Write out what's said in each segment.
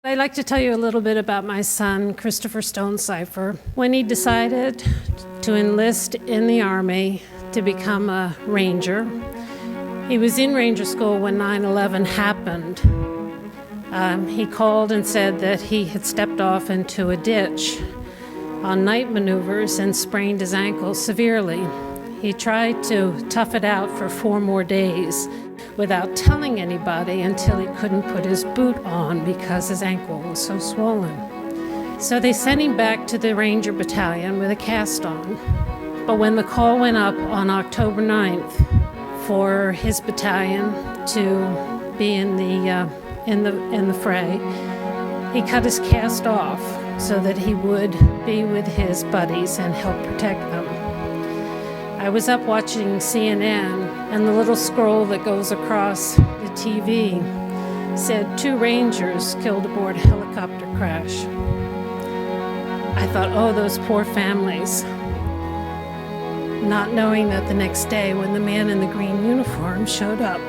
I'd like to tell you a little bit about my son, Christopher Stonesifer. When he decided to enlist in the Army to become a Ranger, he was in Ranger School when 9/11 happened. He called and said that he had stepped off into a ditch on night maneuvers and sprained his ankle severely. He tried to tough it out for 4 more days without telling anybody until he couldn't put his boot on because his ankle was so swollen. So they sent him back to the Ranger Battalion with a cast on. But when the call went up on October 9th for his battalion to be in the fray, he cut his cast off so that he would be with his buddies and help protect them. I was up watching CNN, and the little scroll that goes across the TV said 2 Rangers killed aboard a helicopter crash. I thought, oh, those poor families. Not knowing that the next day when the man in the green uniform showed up,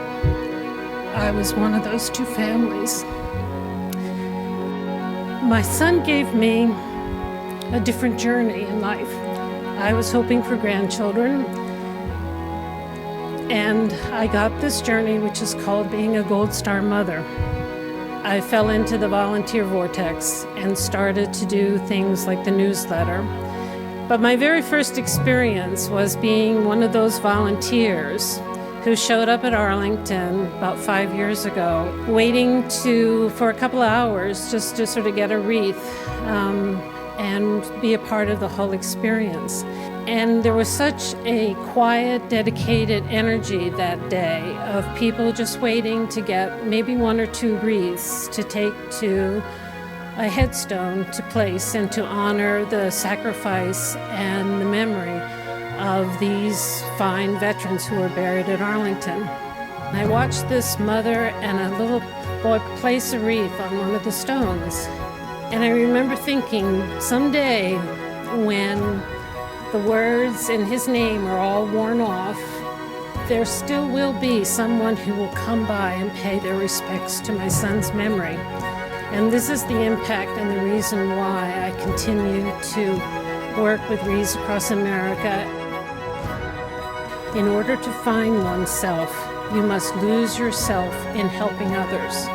I was one of those 2 families. My son gave me a different journey in life. I was hoping for grandchildren, and I got this journey, which is called being a Gold Star mother. I fell into the volunteer vortex and started to do things like the newsletter. But my very first experience was being one of those volunteers who showed up at Arlington about 5 years ago, waiting for a couple of hours just to sort of get a wreath and be a part of the whole experience. And there was such a quiet, dedicated energy that day of people just waiting to get maybe 1 or 2 wreaths to take to a headstone to place and to honor the sacrifice and the memory of these fine veterans who were buried at Arlington. I watched this mother and a little boy place a wreath on one of the stones. And I remember thinking, someday when the words in his name are all worn off, there still will be someone who will come by and pay their respects to my son's memory. And this is the impact and the reason why I continue to work with Wreaths across America. In order to find oneself, you must lose yourself in helping others.